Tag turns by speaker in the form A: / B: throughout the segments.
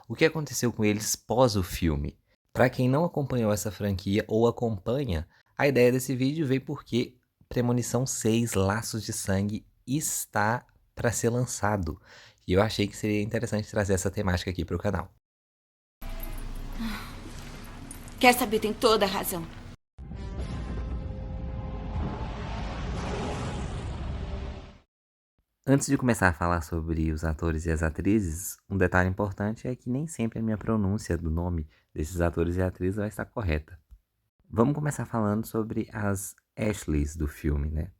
A: o que aconteceu com eles pós o filme. Para quem não acompanhou essa franquia ou acompanha, a ideia desse vídeo veio porque Premonição 6 Laços de Sangue está para ser lançado. E eu achei que seria interessante trazer essa temática aqui para o canal.
B: Quer saber, tem toda a razão.
A: Antes de começar a falar sobre os atores e as atrizes, um detalhe importante é que nem sempre a minha pronúncia do nome desses atores e atrizes vai estar correta. Vamos começar falando sobre as Ashleys do filme, né?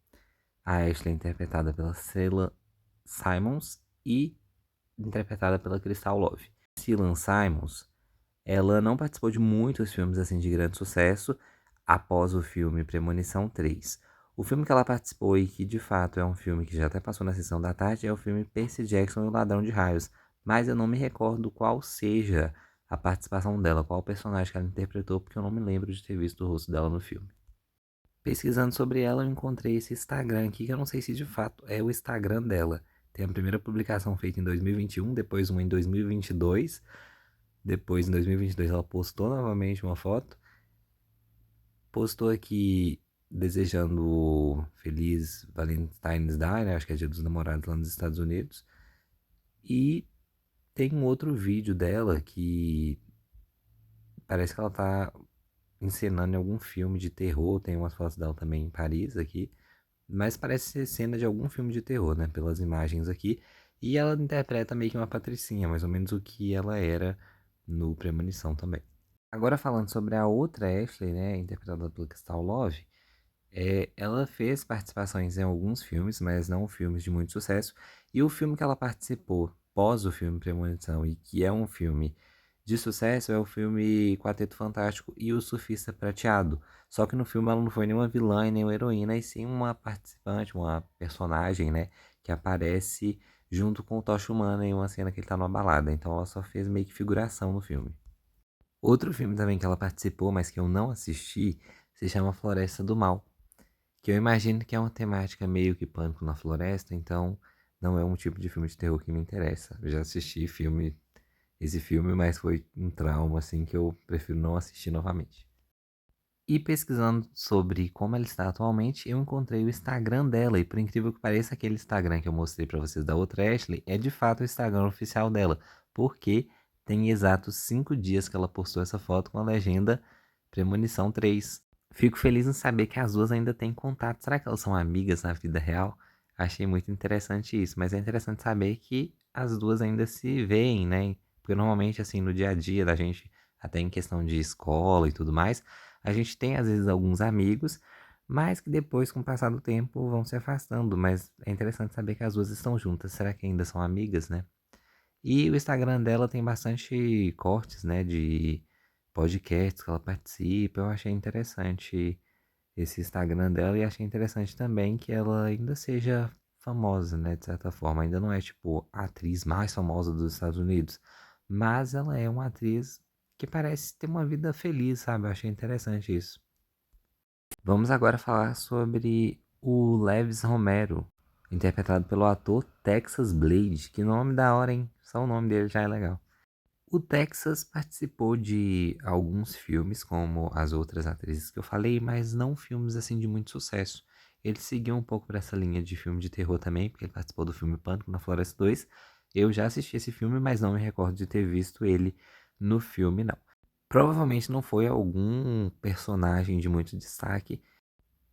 A: A Ashley é interpretada pela Sheila Simons e interpretada pela Crystal Love. Sheila Simons, ela não participou de muitos filmes assim de grande sucesso após o filme Premonição 3. O filme que ela participou e que de fato é um filme que já até passou na sessão da tarde é o filme Percy Jackson e o Ladrão de Raios, mas eu não me recordo qual seja a participação dela, qual personagem que ela interpretou, porque eu não me lembro de ter visto o rosto dela no filme. Pesquisando sobre ela, eu encontrei esse Instagram aqui, que eu não sei se de fato é o Instagram dela. Tem a primeira publicação feita em 2021, depois uma em 2022. Depois, em 2022, ela postou novamente uma foto. Postou aqui desejando feliz Valentine's Day, né? Acho que é Dia dos Namorados lá nos Estados Unidos. E tem um outro vídeo dela que parece que ela tá encenando em algum filme de terror. Tem umas fotos dela também em Paris aqui. Mas parece ser cena de algum filme de terror, né? Pelas imagens aqui. E ela interpreta meio que uma patricinha, mais ou menos o que ela era no Premonição também. Agora falando sobre a outra Ashley, né? Interpretada pela Crystal Love. Ela fez participações em alguns filmes, mas não filmes de muito sucesso. E o filme que ela participou pós o filme Premonição, e que é um filme de sucesso, é o filme Quarteto Fantástico e o Surfista Prateado. Só que no filme ela não foi nenhuma vilã e nenhuma heroína, e sim uma participante, uma personagem, né? Que aparece junto com o Tocha Humana em uma cena que ele tá numa balada. Então ela só fez meio que figuração no filme. Outro filme também que ela participou, mas que eu não assisti, se chama Floresta do Mal, que eu imagino que é uma temática meio que Pânico na Floresta, então não é um tipo de filme de terror que me interessa. Eu já assisti esse filme, mas foi um trauma assim que eu prefiro não assistir novamente. E pesquisando sobre como ela está atualmente, eu encontrei o Instagram dela, e por incrível que pareça, aquele Instagram que eu mostrei para vocês da outra Ashley é de fato o Instagram oficial dela, porque tem exatos 5 dias que ela postou essa foto com a legenda Premonição 3. Fico feliz em saber que as duas ainda têm contato. Será que elas são amigas na vida real? Achei muito interessante isso, mas é interessante saber que as duas ainda se veem, né? Porque normalmente, assim, no dia a dia da gente, até em questão de escola e tudo mais, a gente tem às vezes alguns amigos, mas que depois, com o passar do tempo, vão se afastando. Mas é interessante saber que as duas estão juntas. Será que ainda são amigas, né? E o Instagram dela tem bastante cortes, né, de podcasts que ela participa. Eu achei interessante esse Instagram dela e achei interessante também que ela ainda seja famosa, né, de certa forma. Ainda não é, tipo, a atriz mais famosa dos Estados Unidos, mas ela é uma atriz que parece ter uma vida feliz, sabe? Eu achei interessante isso. Vamos agora falar sobre o Levis Romero, interpretado pelo ator Texas Blade. Que nome da hora, hein? Só o nome dele já é legal. O Texas participou de alguns filmes, como as outras atrizes que eu falei, mas não filmes assim de muito sucesso. Ele seguiu um pouco para essa linha de filme de terror também, porque ele participou do filme Pânico na Floresta 2. Eu já assisti esse filme, mas não me recordo de ter visto ele no filme, não. Provavelmente não foi algum personagem de muito destaque.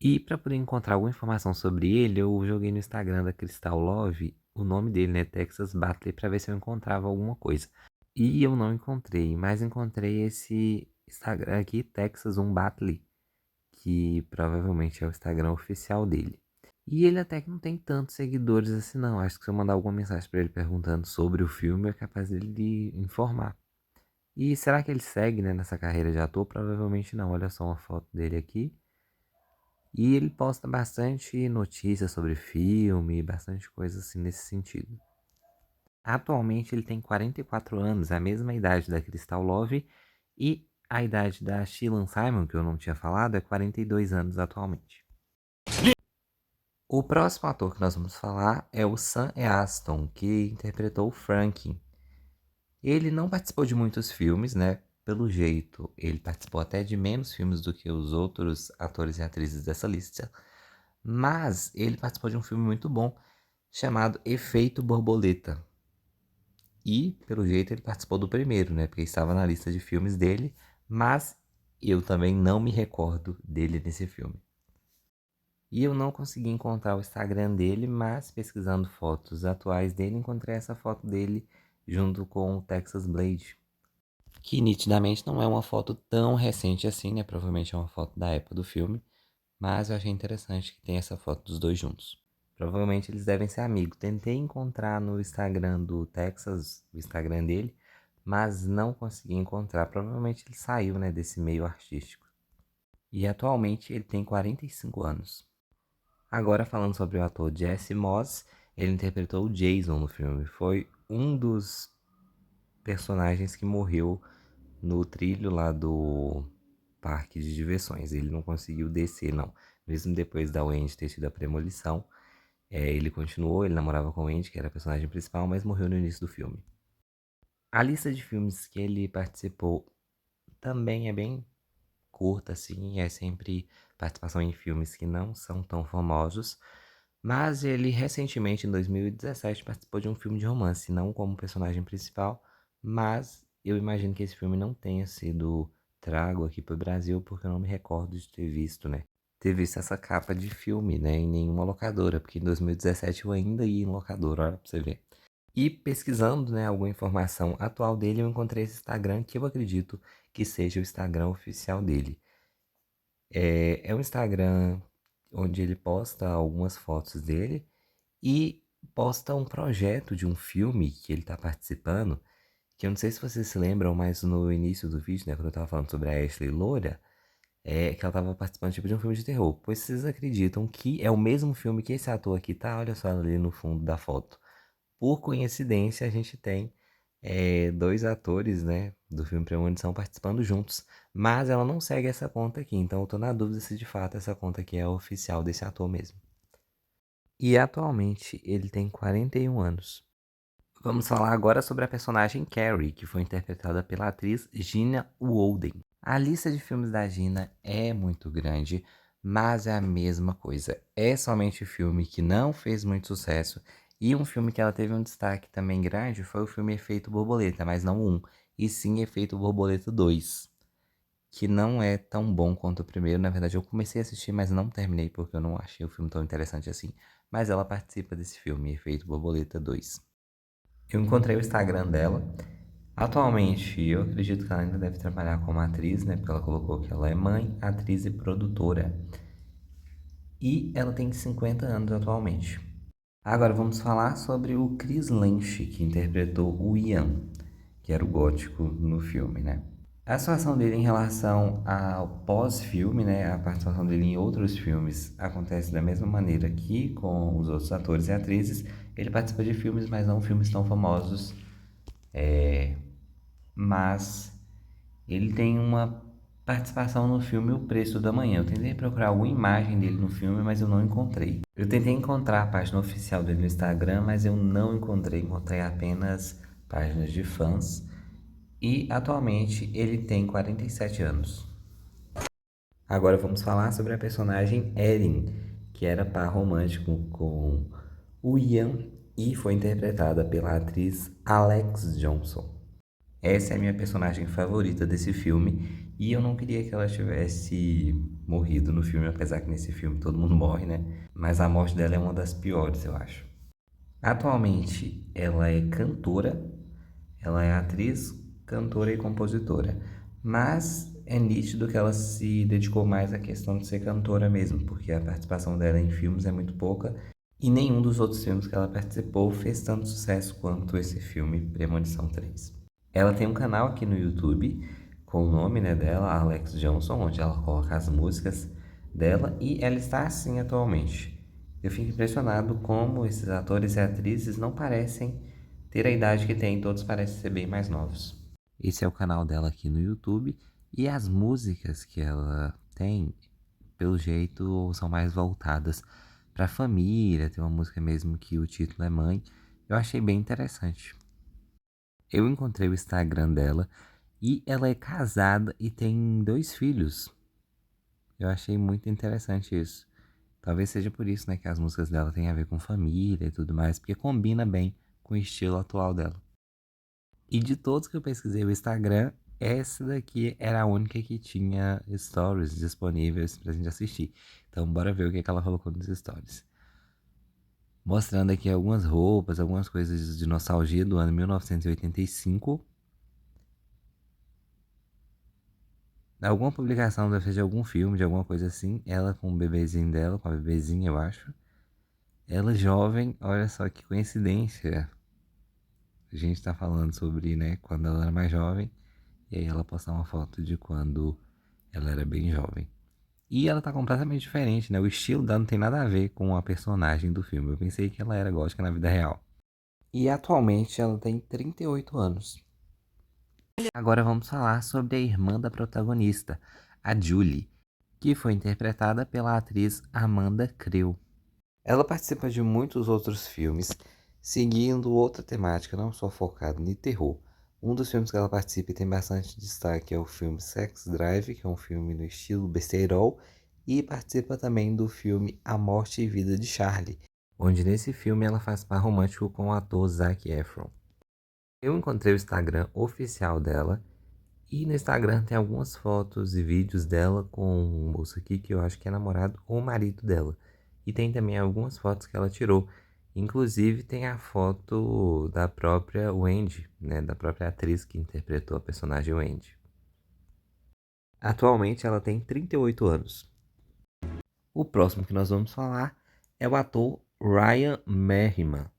A: E para poder encontrar alguma informação sobre ele, eu joguei no Instagram da Crystal Love o nome dele, né, Texas Batley, para ver se eu encontrava alguma coisa. E eu não encontrei, mas encontrei esse Instagram aqui, Texas Batley, que provavelmente é o Instagram oficial dele. E ele até que não tem tantos seguidores assim não. Acho que se eu mandar alguma mensagem para ele perguntando sobre o filme, é capaz dele de informar. E será que ele segue, né, nessa carreira de ator? Provavelmente não. Olha só uma foto dele aqui. E ele posta bastante notícias sobre filme, bastante coisa assim nesse sentido. Atualmente ele tem 44 anos, a mesma idade da Crystal Love, e a idade da Sheila Simon, que eu não tinha falado, é 42 anos atualmente. O próximo ator que nós vamos falar é o Sam Aston, que interpretou o Frank. Ele não participou de muitos filmes, né? Pelo jeito, ele participou até de menos filmes do que os outros atores e atrizes dessa lista, mas ele participou de um filme muito bom chamado Efeito Borboleta. E, pelo jeito, ele participou do primeiro, né? Porque estava na lista de filmes dele, mas eu também não me recordo dele nesse filme. E eu não consegui encontrar o Instagram dele, mas pesquisando fotos atuais dele, encontrei essa foto dele junto com o Texas Blade, que nitidamente não é uma foto tão recente assim, né? Provavelmente é uma foto da época do filme, mas eu achei interessante que tem essa foto dos dois juntos. Provavelmente eles devem ser amigos. Tentei encontrar no Instagram do Texas, o Instagram dele, mas não consegui encontrar. Provavelmente ele saiu, né, desse meio artístico. E atualmente ele tem 45 anos. Agora falando sobre o ator Jesse Moss, ele interpretou o Jason no filme. Foi um dos personagens que morreu no trilho lá do parque de diversões. Ele não conseguiu descer, não. Mesmo depois da Wendy ter tido a premonição, ele continuou, ele namorava com a Wendy, que era a personagem principal, mas morreu no início do filme. A lista de filmes que ele participou também é bem curta, assim, é sempre participação em filmes que não são tão famosos, mas ele recentemente, em 2017, participou de um filme de romance, não como personagem principal, mas eu imagino que esse filme não tenha sido trago aqui para o Brasil, porque eu não me recordo de ter visto, né? Ter visto essa capa de filme, né, em nenhuma locadora, porque em 2017 eu ainda ia em locadora, olha pra você ver. E pesquisando, né, alguma informação atual dele, eu encontrei esse Instagram que eu acredito que seja o Instagram oficial dele. É um Instagram onde ele posta algumas fotos dele e posta um projeto de um filme que ele está participando, que eu não sei se vocês se lembram, mas no início do vídeo, né, quando eu tava falando sobre a Ashley Loura, que ela tava participando tipo, de um filme de terror. Pois vocês acreditam que é o mesmo filme que esse ator aqui tá? Olha só ali no fundo da foto. Por coincidência, a gente tem dois atores, né, do filme Premonição participando juntos, mas ela não segue essa conta aqui, então eu tô na dúvida se de fato essa conta aqui é oficial desse ator mesmo. E atualmente ele tem 41 anos. Vamos falar agora sobre a personagem Carrie, que foi interpretada pela atriz Gina Walden. A lista de filmes da Gina é muito grande, mas é a mesma coisa. É somente filme que não fez muito sucesso. E um filme que ela teve um destaque também grande foi o filme Efeito Borboleta, mas não um, e sim Efeito Borboleta 2, que não é tão bom quanto o primeiro. Na verdade, eu comecei a assistir, mas não terminei porque eu não achei o filme tão interessante assim. Mas ela participa desse filme, Efeito Borboleta 2. Eu encontrei o Instagram dela. Atualmente, eu acredito que ela ainda deve trabalhar como atriz, né? Porque ela colocou que ela é mãe, atriz e produtora. E ela tem 50 anos atualmente. Agora vamos falar sobre o Chris Lange, que interpretou o Ian, que era o gótico no filme, né? A situação dele em relação ao pós-filme, né? A participação dele em outros filmes acontece da mesma maneira que com os outros atores e atrizes. Ele participa de filmes, mas não filmes tão famosos. Mas ele tem uma participação no filme O Preço da Manhã. Eu tentei procurar alguma imagem dele no filme, mas eu não encontrei. Eu tentei encontrar a página oficial dele no Instagram, mas eu não encontrei. Encontrei apenas páginas de fãs. E atualmente ele tem 47 anos. Agora vamos falar sobre a personagem Erin, que era par romântico com o Ian e foi interpretada pela atriz Alex Johnson. Essa é a minha personagem favorita desse filme e eu não queria que ela tivesse morrido no filme, apesar que nesse filme todo mundo morre, né? Mas a morte dela é uma das piores, eu acho. Atualmente ela é cantora, ela é atriz, cantora e compositora, mas é nítido que ela se dedicou mais à questão de ser cantora mesmo, porque a participação dela em filmes é muito pouca e nenhum dos outros filmes que ela participou fez tanto sucesso quanto esse filme Premonição 3. Ela tem um canal aqui no YouTube com o nome, né, dela, Alex Johnson, onde ela coloca as músicas dela e ela está assim atualmente. Eu fico impressionado como esses atores e atrizes não parecem ter a idade que têm, todos parecem ser bem mais novos. Esse é o canal dela aqui no YouTube e as músicas que ela tem, pelo jeito, são mais voltadas para a família. Tem uma música mesmo que o título é Mãe. Eu achei bem interessante. Eu encontrei o Instagram dela e ela é casada e tem 2 filhos. Eu achei muito interessante isso. Talvez seja por isso, né, que as músicas dela têm a ver com família e tudo mais, porque combina bem com o estilo atual dela. E de todos que eu pesquisei o Instagram, essa daqui era a única que tinha stories disponíveis pra gente assistir. Então bora ver o que que ela colocou nos stories. Mostrando aqui algumas roupas, algumas coisas de nostalgia do ano 1985. Alguma publicação deve ser de algum filme, de alguma coisa assim. Ela com o bebezinho dela, com a bebezinha, eu acho. Ela jovem, olha só que coincidência. A gente tá falando sobre, né, quando ela era mais jovem. E aí ela postar uma foto de quando ela era bem jovem. E ela tá completamente diferente, né? O estilo dela não tem nada a ver com a personagem do filme. Eu pensei que ela era gótica na vida real. E atualmente ela tem 38 anos. Agora vamos falar sobre a irmã da protagonista, a Julie, que foi interpretada pela atriz Amanda Creel. Ela participa de muitos outros filmes, seguindo outra temática, não só focada em terror. Um dos filmes que ela participa e tem bastante destaque é o filme Sex Drive, que é um filme no estilo besteirol, e participa também do filme A Morte e Vida de Charlie, onde nesse filme ela faz par romântico com o ator Zac Efron. Eu encontrei o Instagram oficial dela e no Instagram tem algumas fotos e vídeos dela com um moço aqui que eu acho que é namorado ou marido dela. E tem também algumas fotos que ela tirou. Inclusive tem a foto da própria Wendy, né, da própria atriz que interpretou a personagem Wendy. Atualmente ela tem 38 anos. O próximo que nós vamos falar é o ator Ryan Merriman,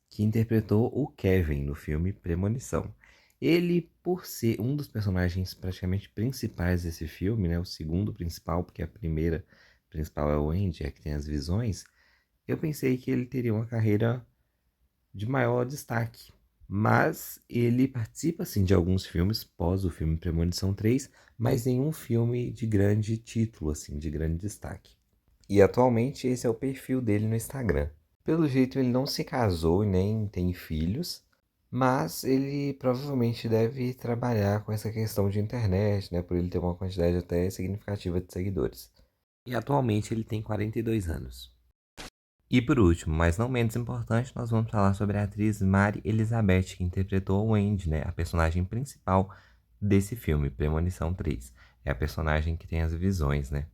A: que interpretou o Kevin no filme Premonição. Ele, por ser um dos personagens praticamente principais desse filme, né, o segundo principal, porque a primeira principal é o Andy, é que tem as visões, eu pensei que ele teria uma carreira de maior destaque. Mas ele participa sim de alguns filmes pós o filme Premonição 3, mas nenhum filme de grande título, assim, de grande destaque. E atualmente esse é o perfil dele no Instagram. Pelo jeito ele não se casou e nem tem filhos, mas ele provavelmente deve trabalhar com essa questão de internet, né? Por ele ter uma quantidade até significativa de seguidores. E atualmente ele tem 42 anos. E por último, mas não menos importante, nós vamos falar sobre a atriz Mary Elizabeth, que interpretou a Wendy, né? A personagem principal desse filme, Premonição 3. É a personagem que tem as visões, né?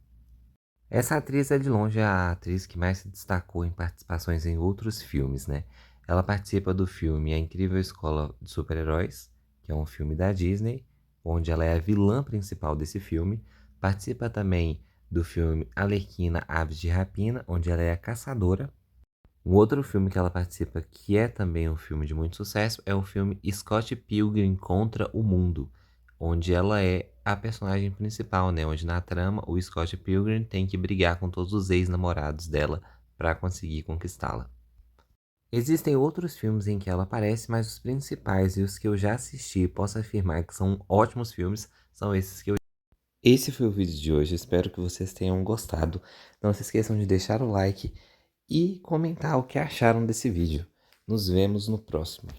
A: Essa atriz é de longe a atriz que mais se destacou em participações em outros filmes, né? Ela participa do filme A Incrível Escola de Super-Heróis, que é um filme da Disney, onde ela é a vilã principal desse filme. Participa também do filme Arlequina Aves de Rapina, onde ela é a caçadora. Um outro filme que ela participa, que é também um filme de muito sucesso, é o filme Scott Pilgrim contra o Mundo, onde ela é a personagem principal, né? Onde na trama o Scott Pilgrim tem que brigar com todos os ex-namorados dela para conseguir conquistá-la. Existem outros filmes em que ela aparece, mas os principais e os que eu já assisti e posso afirmar que são ótimos filmes são esses que eu. Esse foi o vídeo de hoje, espero que vocês tenham gostado. Não se esqueçam de deixar o like e comentar o que acharam desse vídeo. Nos vemos no próximo.